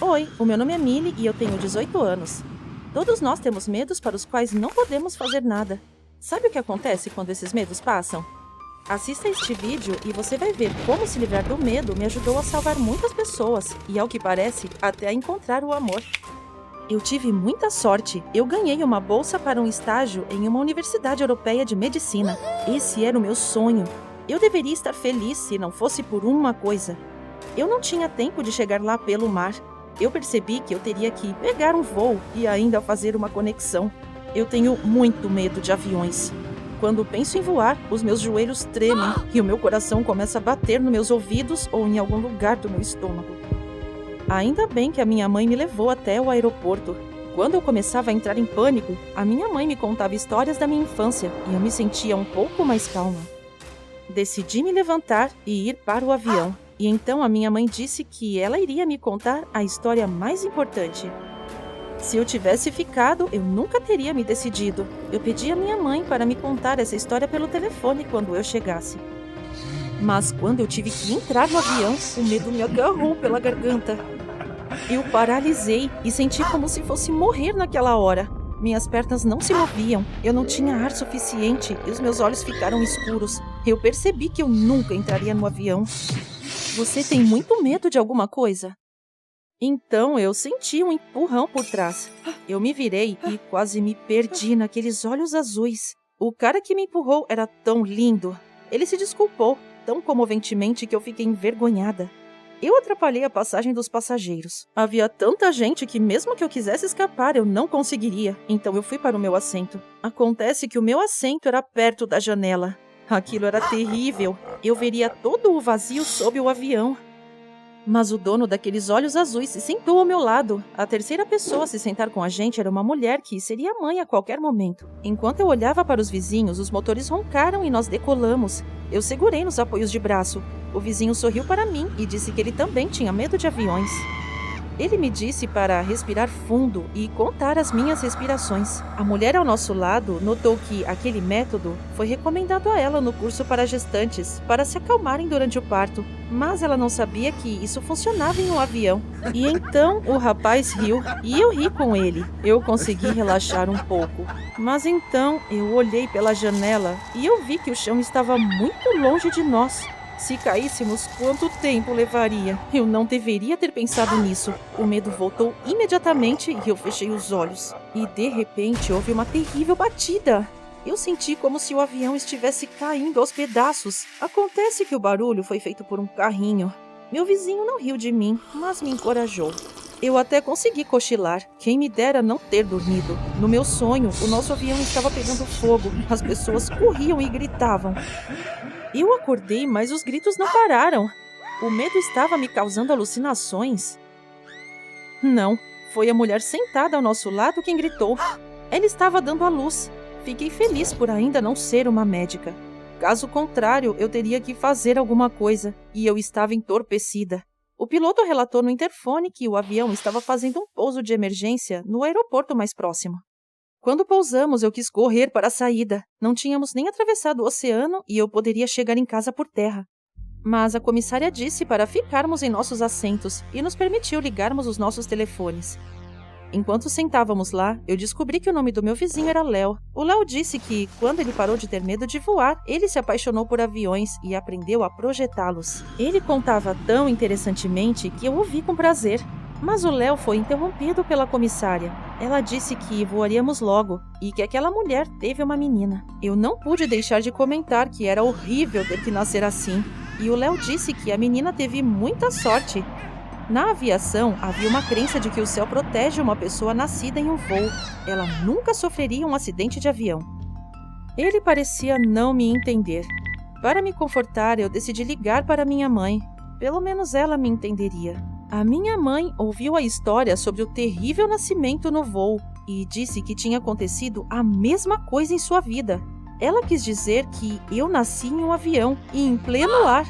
Oi, o meu nome é Millie e eu tenho 18 anos. Todos nós temos medos para os quais não podemos fazer nada. Sabe o que acontece quando esses medos passam? Assista este vídeo e você vai ver como se livrar do medo me ajudou a salvar muitas pessoas e, ao que parece, até a encontrar o amor. Eu tive muita sorte. Eu ganhei uma bolsa para um estágio em uma universidade europeia de medicina. Esse era o meu sonho. Eu deveria estar feliz se não fosse por uma coisa. Eu não tinha tempo de chegar lá pelo mar. Eu percebi que eu teria que pegar um voo e ainda fazer uma conexão. Eu tenho muito medo de aviões. Quando penso em voar, os meus joelhos tremem e o meu coração começa a bater nos meus ouvidos ou em algum lugar do meu estômago. Ainda bem que a minha mãe me levou até o aeroporto. Quando eu começava a entrar em pânico, a minha mãe me contava histórias da minha infância e eu me sentia um pouco mais calma. Decidi me levantar e ir para o avião. E então a minha mãe disse que ela iria me contar a história mais importante. Se eu tivesse ficado, eu nunca teria me decidido. Eu pedi à minha mãe para me contar essa história pelo telefone quando eu chegasse. Mas quando eu tive que entrar no avião, o medo me agarrou pela garganta. Eu paralisei e senti como se fosse morrer naquela hora. Minhas pernas não se moviam, eu não tinha ar suficiente e os meus olhos ficaram escuros. Eu percebi que eu nunca entraria no avião. Você tem muito medo de alguma coisa? Então eu senti um empurrão por trás. Eu me virei e quase me perdi naqueles olhos azuis. O cara que me empurrou era tão lindo. Ele se desculpou tão comoventemente que eu fiquei envergonhada. Eu atrapalhei a passagem dos passageiros. Havia tanta gente que mesmo que eu quisesse escapar, eu não conseguiria. Então eu fui para o meu assento. Acontece que o meu assento era perto da janela. Aquilo era terrível. Eu veria todo o vazio sob o avião. Mas o dono daqueles olhos azuis se sentou ao meu lado. A terceira pessoa a se sentar com a gente era uma mulher que seria mãe a qualquer momento. Enquanto eu olhava para os vizinhos, os motores roncaram e nós decolamos. Eu segurei nos apoios de braço. O vizinho sorriu para mim e disse que ele também tinha medo de aviões. Ele me disse para respirar fundo e contar as minhas respirações. A mulher ao nosso lado notou que aquele método foi recomendado a ela no curso para gestantes, para se acalmarem durante o parto. Mas ela não sabia que isso funcionava em um avião. E então o rapaz riu e eu ri com ele. Eu consegui relaxar um pouco. Mas então eu olhei pela janela e eu vi que o chão estava muito longe de nós. Se caíssemos, quanto tempo levaria? Eu não deveria ter pensado nisso. O medo voltou imediatamente e eu fechei os olhos. E de repente houve uma terrível batida. Eu senti como se o avião estivesse caindo aos pedaços. Acontece que o barulho foi feito por um carrinho. Meu vizinho não riu de mim, mas me encorajou. Eu até consegui cochilar. Quem me dera não ter dormido. No meu sonho, o nosso avião estava pegando fogo. As pessoas corriam e gritavam. Eu acordei, mas os gritos não pararam. O medo estava me causando alucinações. Não, foi a mulher sentada ao nosso lado quem gritou. Ela estava dando à luz. Fiquei feliz por ainda não ser uma médica. Caso contrário, eu teria que fazer alguma coisa, e eu estava entorpecida. O piloto relatou no interfone que o avião estava fazendo um pouso de emergência no aeroporto mais próximo. Quando pousamos, eu quis correr para a saída. Não tínhamos nem atravessado o oceano e eu poderia chegar em casa por terra. Mas a comissária disse para ficarmos em nossos assentos e nos permitiu ligarmos os nossos telefones. Enquanto sentávamos lá, eu descobri que o nome do meu vizinho era Léo. O Léo disse que, quando ele parou de ter medo de voar, ele se apaixonou por aviões e aprendeu a projetá-los. Ele contava tão interessantemente que eu ouvi com prazer. Mas o Léo foi interrompido pela comissária. Ela disse que voaríamos logo e que aquela mulher teve uma menina. Eu não pude deixar de comentar que era horrível ter que nascer assim. E o Léo disse que a menina teve muita sorte. Na aviação, havia uma crença de que o céu protege uma pessoa nascida em um voo. Ela nunca sofreria um acidente de avião. Ele parecia não me entender. Para me confortar, eu decidi ligar para minha mãe. Pelo menos ela me entenderia. A minha mãe ouviu a história sobre o terrível nascimento no voo e disse que tinha acontecido a mesma coisa em sua vida. Ela quis dizer que eu nasci em um avião e em pleno ar.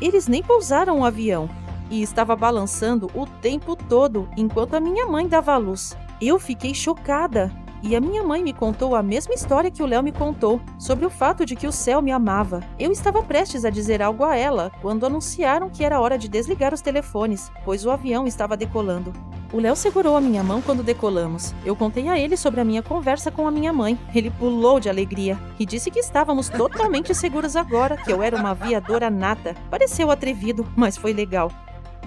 Eles nem pousaram o avião e estava balançando o tempo todo enquanto a minha mãe dava à luz. Eu fiquei chocada. E a minha mãe me contou a mesma história que o Léo me contou, sobre o fato de que o céu me amava. Eu estava prestes a dizer algo a ela, quando anunciaram que era hora de desligar os telefones, pois o avião estava decolando. O Léo segurou a minha mão quando decolamos. Eu contei a ele sobre a minha conversa com a minha mãe. Ele pulou de alegria e disse que estávamos totalmente seguros agora, que eu era uma aviadora nata. Pareceu atrevido, mas foi legal.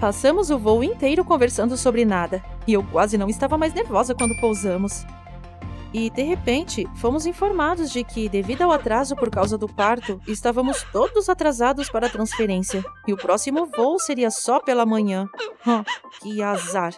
Passamos o voo inteiro conversando sobre nada, e eu quase não estava mais nervosa quando pousamos. E, de repente, fomos informados de que, devido ao atraso por causa do parto, estávamos todos atrasados para a transferência, e o próximo voo seria só pela manhã. Que azar!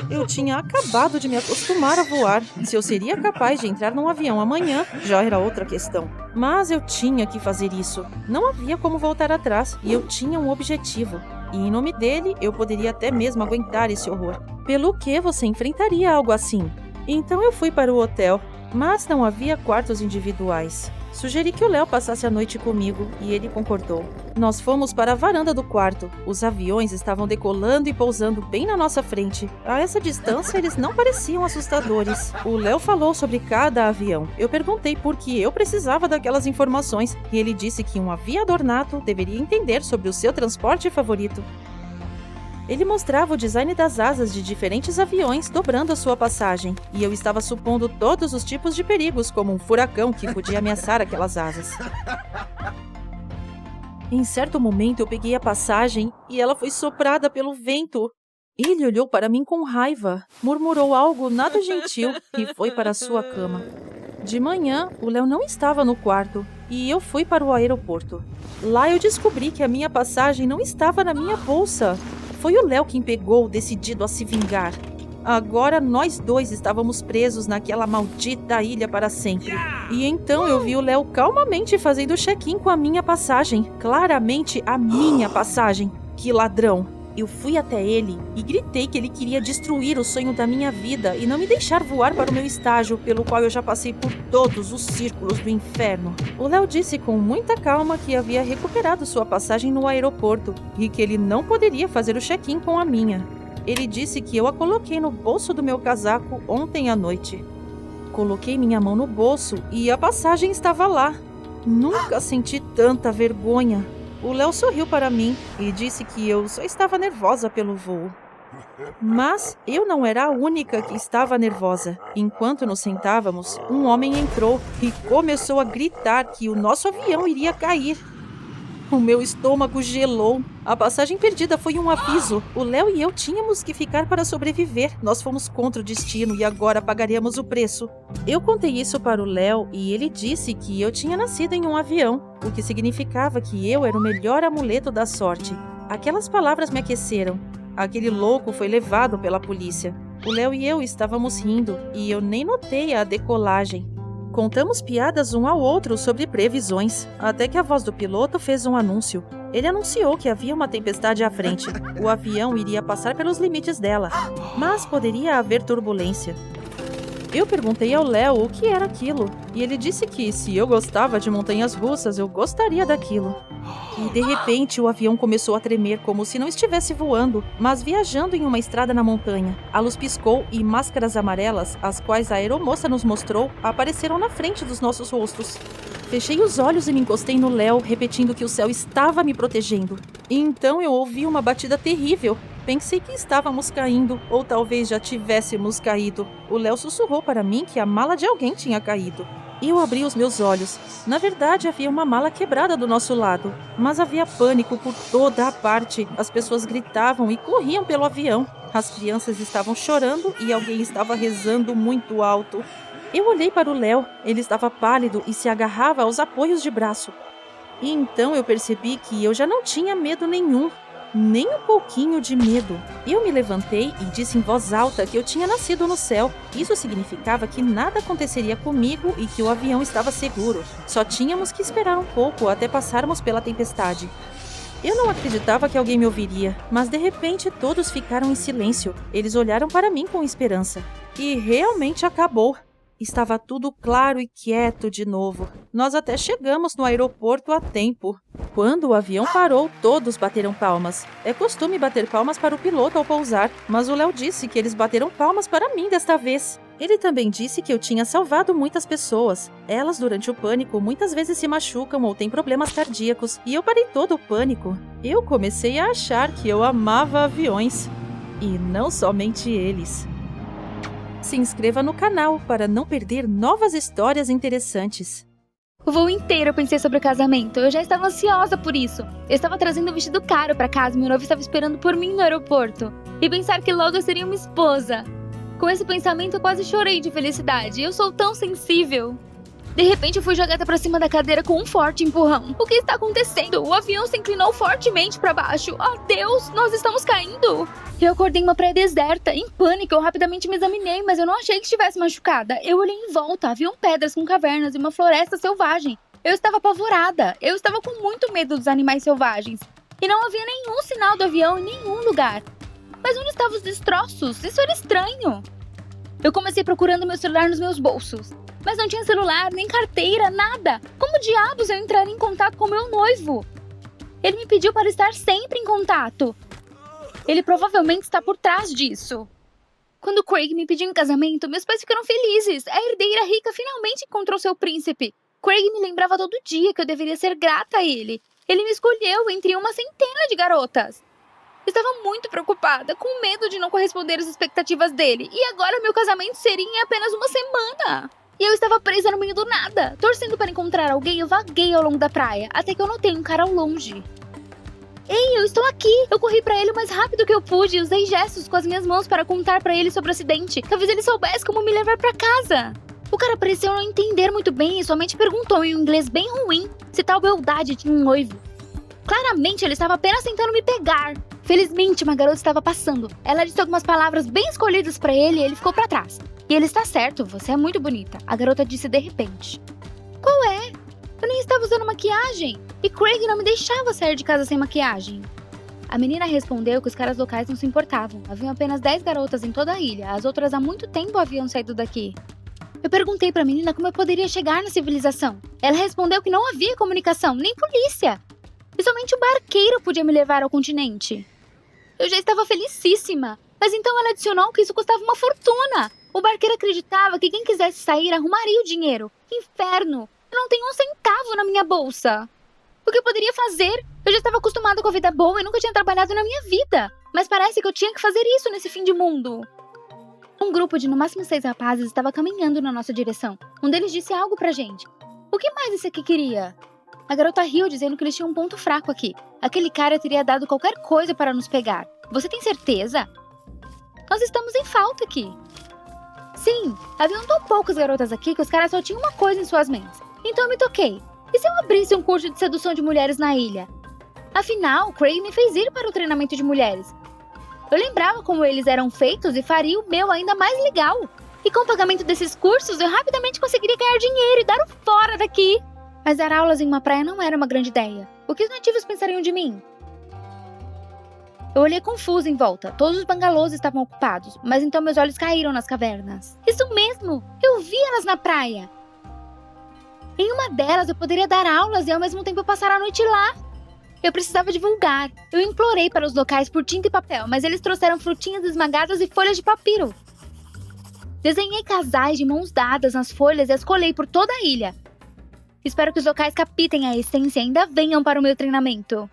Eu tinha acabado de me acostumar a voar. Se eu seria capaz de entrar num avião amanhã, já era outra questão. Mas eu tinha que fazer isso. Não havia como voltar atrás, e eu tinha um objetivo. E em nome dele, eu poderia até mesmo aguentar esse horror. Pelo que você enfrentaria algo assim? Então eu fui para o hotel, mas não havia quartos individuais. Sugeri que o Léo passasse a noite comigo, e ele concordou. Nós fomos para a varanda do quarto. Os aviões estavam decolando e pousando bem na nossa frente. A essa distância, eles não pareciam assustadores. O Léo falou sobre cada avião. Eu perguntei por que eu precisava daquelas informações, e ele disse que um aviador nato deveria entender sobre o seu transporte favorito. Ele mostrava o design das asas de diferentes aviões dobrando a sua passagem, e eu estava supondo todos os tipos de perigos, como um furacão que podia ameaçar aquelas asas. Em certo momento, eu peguei a passagem e ela foi soprada pelo vento. Ele olhou para mim com raiva, murmurou algo nada gentil e foi para a sua cama. De manhã, o Léo não estava no quarto e eu fui para o aeroporto. Lá eu descobri que a minha passagem não estava na minha bolsa. Foi o Léo quem pegou, decidido a se vingar. Agora nós dois estávamos presos naquela maldita ilha para sempre. E então eu vi o Léo calmamente fazendo check-in com a minha passagem. Claramente a minha passagem. Que ladrão! Eu fui até ele e gritei que ele queria destruir o sonho da minha vida e não me deixar voar para o meu estágio, pelo qual eu já passei por todos os círculos do inferno. O Léo disse com muita calma que havia recuperado sua passagem no aeroporto e que ele não poderia fazer o check-in com a minha. Ele disse que eu a coloquei no bolso do meu casaco ontem à noite. Coloquei minha mão no bolso e a passagem estava lá. Nunca senti tanta vergonha. O Léo sorriu para mim e disse que eu só estava nervosa pelo voo. Mas eu não era a única que estava nervosa. Enquanto nos sentávamos, um homem entrou e começou a gritar que o nosso avião iria cair. O meu estômago gelou. A passagem perdida foi um aviso. O Léo e eu tínhamos que ficar para sobreviver. Nós fomos contra o destino e agora pagaríamos o preço. Eu contei isso para o Léo e ele disse que eu tinha nascido em um avião, o que significava que eu era o melhor amuleto da sorte. Aquelas palavras me aqueceram. Aquele louco foi levado pela polícia. O Léo e eu estávamos rindo e eu nem notei a decolagem. Contamos piadas um ao outro sobre previsões, até que a voz do piloto fez um anúncio. Ele anunciou que havia uma tempestade à frente. O avião iria passar pelos limites dela, mas poderia haver turbulência. Eu perguntei ao Léo o que era aquilo, e ele disse que, se eu gostava de montanhas russas, eu gostaria daquilo. E, de repente, o avião começou a tremer como se não estivesse voando, mas viajando em uma estrada na montanha. A luz piscou e máscaras amarelas, as quais a aeromoça nos mostrou, apareceram na frente dos nossos rostos. Fechei os olhos e me encostei no Léo, repetindo que o céu estava me protegendo. E então eu ouvi uma batida terrível. Pensei que estávamos caindo, ou talvez já tivéssemos caído. O Léo sussurrou para mim que a mala de alguém tinha caído. Eu abri os meus olhos. Na verdade, havia uma mala quebrada do nosso lado. Mas havia pânico por toda a parte. As pessoas gritavam e corriam pelo avião. As crianças estavam chorando e alguém estava rezando muito alto. Eu olhei para o Léo. Ele estava pálido e se agarrava aos apoios de braço. E então eu percebi que eu já não tinha medo nenhum. Nem um pouquinho de medo. Eu me levantei e disse em voz alta que eu tinha nascido no céu. Isso significava que nada aconteceria comigo e que o avião estava seguro. Só tínhamos que esperar um pouco até passarmos pela tempestade. Eu não acreditava que alguém me ouviria, mas de repente todos ficaram em silêncio. Eles olharam para mim com esperança. E realmente acabou. Estava tudo claro e quieto de novo. Nós até chegamos no aeroporto a tempo. Quando o avião parou, todos bateram palmas. É costume bater palmas para o piloto ao pousar, mas o Léo disse que eles bateram palmas para mim desta vez. Ele também disse que eu tinha salvado muitas pessoas. Elas, durante o pânico, muitas vezes se machucam ou têm problemas cardíacos, e eu parei todo o pânico. Eu comecei a achar que eu amava aviões. E não somente eles. Se inscreva no canal para não perder novas histórias interessantes. O voo inteiro eu pensei sobre o casamento. Eu já estava ansiosa por isso. Eu estava trazendo um vestido caro para casa e meu noivo estava esperando por mim no aeroporto. E pensar que logo eu seria uma esposa. Com esse pensamento eu quase chorei de felicidade. Eu sou tão sensível. De repente eu fui jogada para cima da cadeira com um forte empurrão. O que está acontecendo? O avião se inclinou fortemente para baixo. Oh Deus, nós estamos caindo! Eu acordei em uma praia deserta. Em pânico, eu rapidamente me examinei, mas eu não achei que estivesse machucada. Eu olhei em volta, haviam pedras com cavernas e uma floresta selvagem. Eu estava apavorada. Eu estava com muito medo dos animais selvagens. E não havia nenhum sinal do avião em nenhum lugar. Mas onde estavam os destroços? Isso era estranho. Eu comecei procurando meu celular nos meus bolsos. Mas não tinha celular, nem carteira, nada. Como diabos eu entraria em contato com meu noivo? Ele me pediu para estar sempre em contato. Ele provavelmente está por trás disso. Quando Craig me pediu em casamento, meus pais ficaram felizes. A herdeira rica finalmente encontrou seu príncipe. Craig me lembrava todo dia que eu deveria ser grata a ele. Ele me escolheu entre uma centena de garotas. Estava muito preocupada, com medo de não corresponder às expectativas dele. E agora meu casamento seria em apenas uma semana. E eu estava presa no meio do nada. Torcendo para encontrar alguém, eu vaguei ao longo da praia, até que eu notei um cara ao longe. Ei, eu estou aqui! Eu corri para ele o mais rápido que eu pude e usei gestos com as minhas mãos para contar para ele sobre o acidente. Talvez ele soubesse como me levar para casa. O cara pareceu não entender muito bem e somente perguntou em um inglês bem ruim se tal beldade tinha um noivo. Claramente ele estava apenas tentando me pegar. Felizmente uma garota estava passando. Ela disse algumas palavras bem escolhidas para ele e ele ficou para trás. E ele está certo, você é muito bonita, a garota disse de repente. Qual é? Eu nem estava usando maquiagem. E Craig não me deixava sair de casa sem maquiagem. A menina respondeu que os caras locais não se importavam. Haviam apenas 10 garotas em toda a ilha. As outras há muito tempo haviam saído daqui. Eu perguntei para a menina como eu poderia chegar na civilização. Ela respondeu que não havia comunicação, nem polícia. E somente o barqueiro podia me levar ao continente. Eu já estava felicíssima. Mas então ela adicionou que isso custava uma fortuna. O barqueiro acreditava que quem quisesse sair arrumaria o dinheiro. Inferno! Eu não tenho um centavo na minha bolsa. O que eu poderia fazer? Eu já estava acostumada com a vida boa e nunca tinha trabalhado na minha vida. Mas parece que eu tinha que fazer isso nesse fim de mundo. Um grupo de no máximo 6 rapazes estava caminhando na nossa direção. Um deles disse algo pra gente. O que mais esse aqui queria? A garota riu dizendo que eles tinham um ponto fraco aqui. Aquele cara teria dado qualquer coisa para nos pegar. Você tem certeza? Nós estamos em falta aqui. Sim, haviam tão poucas garotas aqui que os caras só tinham uma coisa em suas mentes. Então eu me toquei. E se eu abrisse um curso de sedução de mulheres na ilha? Afinal, Craig me fez ir para o treinamento de mulheres. Eu lembrava como eles eram feitos e faria o meu ainda mais legal. E com o pagamento desses cursos, eu rapidamente conseguiria ganhar dinheiro e dar o fora daqui. Mas dar aulas em uma praia não era uma grande ideia. O que os nativos pensariam de mim? Eu olhei confusa em volta. Todos os bangalôs estavam ocupados, mas então meus olhos caíram nas cavernas. Isso mesmo! Eu vi elas na praia! Em uma delas eu poderia dar aulas e ao mesmo tempo passar a noite lá. Eu precisava divulgar. Eu implorei para os locais por tinta e papel, mas eles trouxeram frutinhas esmagadas e folhas de papiro. Desenhei casais de mãos dadas nas folhas e as colei por toda a ilha. Espero que os locais captem a essência e ainda venham para o meu treinamento.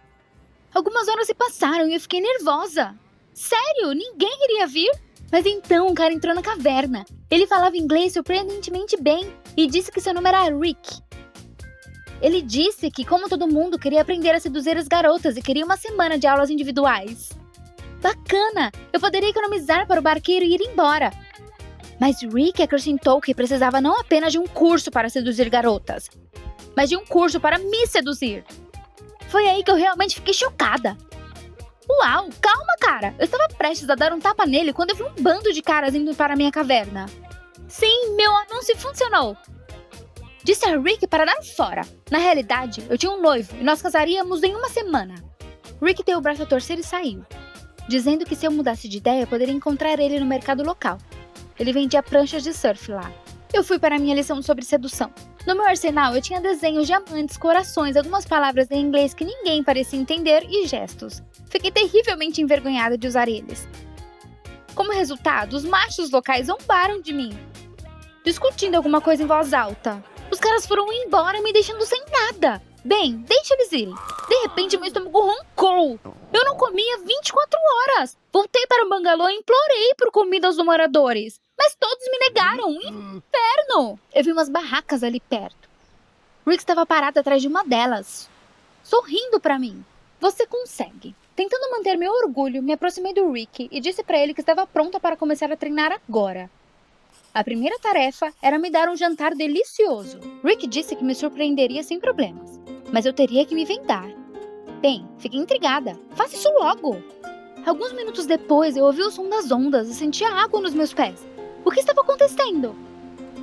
Algumas horas se passaram e eu fiquei nervosa. Sério? Ninguém iria vir? Mas então um cara entrou na caverna. Ele falava inglês surpreendentemente bem e disse que seu nome era Rick. Ele disse que, como todo mundo, queria aprender a seduzir as garotas e queria uma semana de aulas individuais. Bacana! Eu poderia economizar para o barqueiro ir embora. Mas Rick acrescentou que precisava não apenas de um curso para seduzir garotas, mas de um curso para me seduzir. Foi aí que eu realmente fiquei chocada. Uau, calma, cara! Eu estava prestes a dar um tapa nele quando eu vi um bando de caras indo para a minha caverna. Sim, meu anúncio funcionou. Disse a Rick para dar fora. Na realidade, eu tinha um noivo e nós casaríamos em uma semana. Rick deu o braço a torcer e saiu, dizendo que se eu mudasse de ideia, eu poderia encontrar ele no mercado local. Ele vendia pranchas de surf lá. Eu fui para minha lição sobre sedução. No meu arsenal eu tinha desenhos, diamantes, corações, algumas palavras em inglês que ninguém parecia entender e gestos. Fiquei terrivelmente envergonhada de usar eles. Como resultado, os machos locais zombaram de mim, discutindo alguma coisa em voz alta. Os caras foram embora, me deixando sem nada. Bem, deixa eles irem. De repente, meu estômago roncou. Eu não comia 24 horas. Voltei para o bangalô e implorei por comida aos moradores. Mas todos me negaram. Inferno! Eu vi umas barracas ali perto. Rick estava parado atrás de uma delas, sorrindo para mim. Você consegue. Tentando manter meu orgulho, me aproximei do Rick e disse para ele que estava pronta para começar a treinar agora. A primeira tarefa era me dar um jantar delicioso. Rick disse que me surpreenderia sem problemas, mas eu teria que me vendar. Bem, fiquei intrigada. Faça isso logo! Alguns minutos depois, eu ouvi o som das ondas e senti a água nos meus pés. O que estava acontecendo?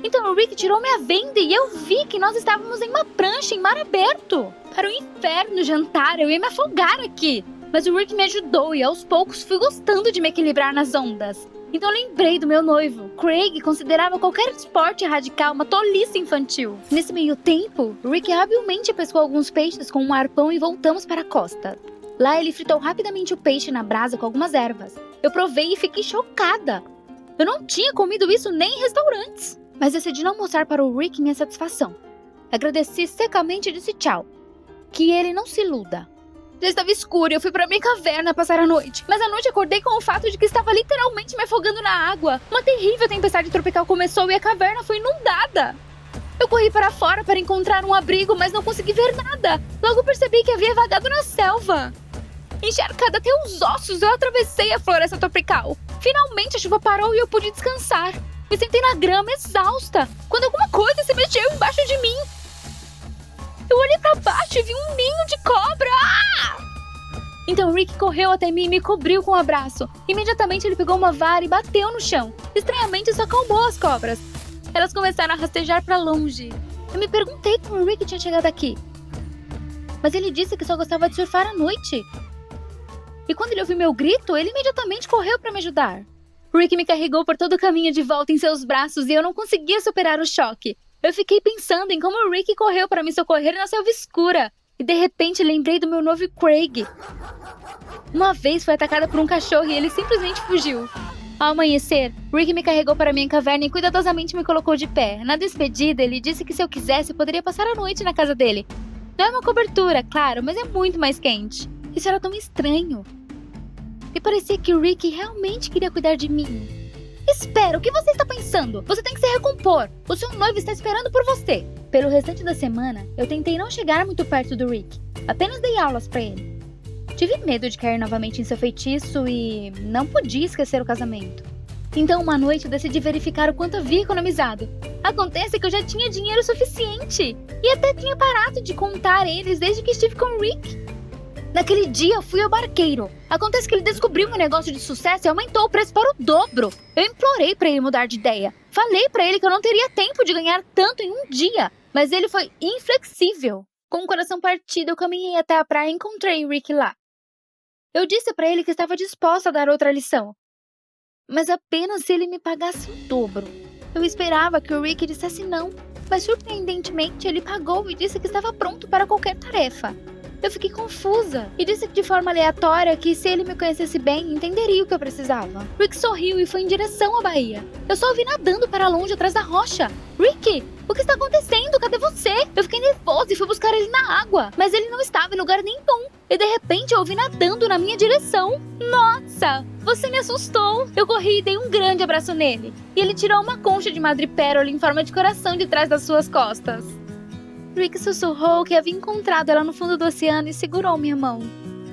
Então o Rick tirou minha venda e eu vi que nós estávamos em uma prancha em mar aberto. Para o inferno jantar, eu ia me afogar aqui. Mas o Rick me ajudou e aos poucos fui gostando de me equilibrar nas ondas. Então lembrei do meu noivo. Craig considerava qualquer esporte radical uma tolice infantil. Nesse meio tempo, Rick habilmente pescou alguns peixes com um arpão e voltamos para a costa. Lá ele fritou rapidamente o peixe na brasa com algumas ervas. Eu provei e fiquei chocada. Eu não tinha comido isso nem em restaurantes. Mas decidi não mostrar para o Rick minha satisfação. Agradeci secamente e disse tchau. Que ele não se iluda. Já estava escuro e eu fui para minha caverna passar a noite. Mas à noite acordei com o fato de que estava literalmente me afogando na água. Uma terrível tempestade tropical começou e a caverna foi inundada. Eu corri para fora para encontrar um abrigo, mas não consegui ver nada. Logo percebi que havia vagado na selva. Encharcada até os ossos, eu atravessei a floresta tropical. Finalmente a chuva parou e eu pude descansar. Me sentei na grama exausta, quando alguma coisa se mexeu embaixo de mim. Eu olhei pra baixo e vi um ninho de cobra! Ah! Então Rick correu até mim e me cobriu com um abraço. Imediatamente ele pegou uma vara e bateu no chão. Estranhamente isso acalmou as cobras. Elas começaram a rastejar pra longe. Eu me perguntei como o Rick tinha chegado aqui. Mas ele disse que só gostava de surfar à noite. E quando ele ouviu meu grito, ele imediatamente correu pra me ajudar. Rick me carregou por todo o caminho de volta em seus braços e eu não conseguia superar o choque. Eu fiquei pensando em como Rick correu para me socorrer na selva escura. E de repente lembrei do meu noivo Craig. Uma vez fui atacada por um cachorro e ele simplesmente fugiu. Ao amanhecer, Rick me carregou para minha caverna e cuidadosamente me colocou de pé. Na despedida, ele disse que se eu quisesse, eu poderia passar a noite na casa dele. Não é uma cobertura, claro, mas é muito mais quente. Isso era tão estranho. E parecia que Rick realmente queria cuidar de mim. Espera, o que você está pensando? Você tem que se recompor. O seu noivo está esperando por você. Pelo restante da semana, eu tentei não chegar muito perto do Rick. Apenas dei aulas para ele. Tive medo de cair novamente em seu feitiço e não podia esquecer o casamento. Então, uma noite, eu decidi verificar o quanto havia economizado. Acontece que eu já tinha dinheiro suficiente. E até tinha parado de contar eles desde que estive com o Rick. Naquele dia, eu fui ao barqueiro. Acontece que ele descobriu meu negócio de sucesso e aumentou o preço para o dobro. Eu implorei para ele mudar de ideia. Falei para ele que eu não teria tempo de ganhar tanto em um dia. Mas ele foi inflexível. Com o coração partido, eu caminhei até a praia e encontrei o Rick lá. Eu disse para ele que estava disposta a dar outra lição. Mas apenas se ele me pagasse o dobro. Eu esperava que o Rick dissesse não. Mas surpreendentemente, ele pagou e disse que estava pronto para qualquer tarefa. Eu fiquei confusa e disse de forma aleatória que se ele me conhecesse bem, entenderia o que eu precisava. Rick sorriu e foi em direção à baía. Eu só o vi nadando para longe atrás da rocha. Rick, o que está acontecendo? Cadê você? Eu fiquei nervosa e fui buscar ele na água, mas ele não estava em lugar nenhum. E de repente eu o vi nadando na minha direção. Nossa, você me assustou. Eu corri e dei um grande abraço nele. E ele tirou uma concha de madrepérola em forma de coração de trás das suas costas. Rick sussurrou que havia encontrado ela no fundo do oceano e segurou minha mão.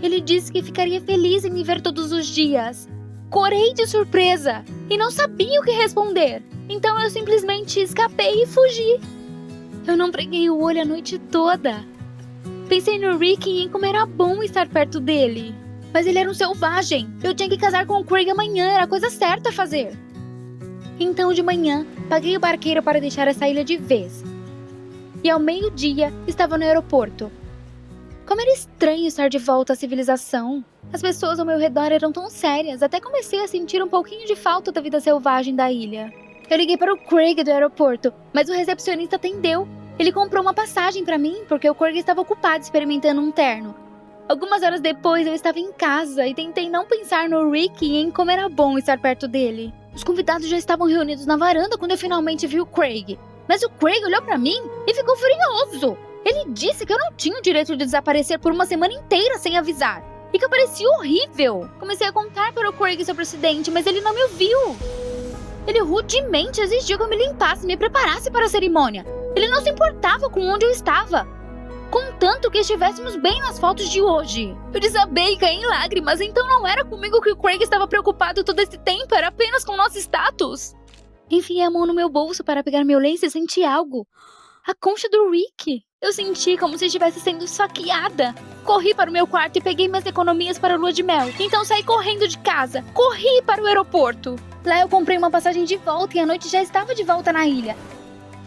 Ele disse que ficaria feliz em me ver todos os dias. Corei de surpresa e não sabia o que responder. Então eu simplesmente escapei e fugi. Eu não preguei o olho a noite toda. Pensei no Rick e em como era bom estar perto dele. Mas ele era um selvagem. Eu tinha que casar com o Craig amanhã, era a coisa certa a fazer. Então de manhã, paguei o barqueiro para deixar essa ilha de vez. E ao meio-dia, estava no aeroporto. Como era estranho estar de volta à civilização. As pessoas ao meu redor eram tão sérias, até comecei a sentir um pouquinho de falta da vida selvagem da ilha. Eu liguei para o Craig do aeroporto, mas o recepcionista atendeu. Ele comprou uma passagem para mim porque o Craig estava ocupado experimentando um terno. Algumas horas depois eu estava em casa e tentei não pensar no Rick e em como era bom estar perto dele. Os convidados já estavam reunidos na varanda quando eu finalmente vi o Craig. Mas o Craig olhou pra mim e ficou furioso. Ele disse que eu não tinha o direito de desaparecer por uma semana inteira sem avisar. E que eu parecia horrível. Comecei a contar para o Craig sobre o acidente, mas ele não me ouviu. Ele rudemente exigiu que eu me limpasse e me preparasse para a cerimônia. Ele não se importava com onde eu estava, contanto que estivéssemos bem nas fotos de hoje. Eu desabei e caí em lágrimas, então não era comigo que o Craig estava preocupado todo esse tempo, era apenas com nosso status. Enfiei a mão no meu bolso para pegar meu lenço e senti algo. A concha do Rick. Eu senti como se estivesse sendo esfaqueada. Corri para o meu quarto e peguei minhas economias para a lua de mel. Então saí correndo de casa. Corri para o aeroporto. Lá eu comprei uma passagem de volta e a noite já estava de volta na ilha.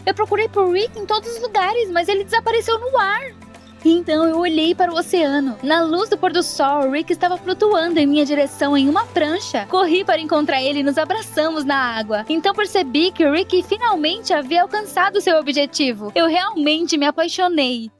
Eu procurei por Rick em todos os lugares, mas ele desapareceu no ar. Então eu olhei para o oceano. Na luz do pôr do sol, Rick estava flutuando em minha direção em uma prancha. Corri para encontrar ele e nos abraçamos na água. Então percebi que Rick finalmente havia alcançado seu objetivo. Eu realmente me apaixonei.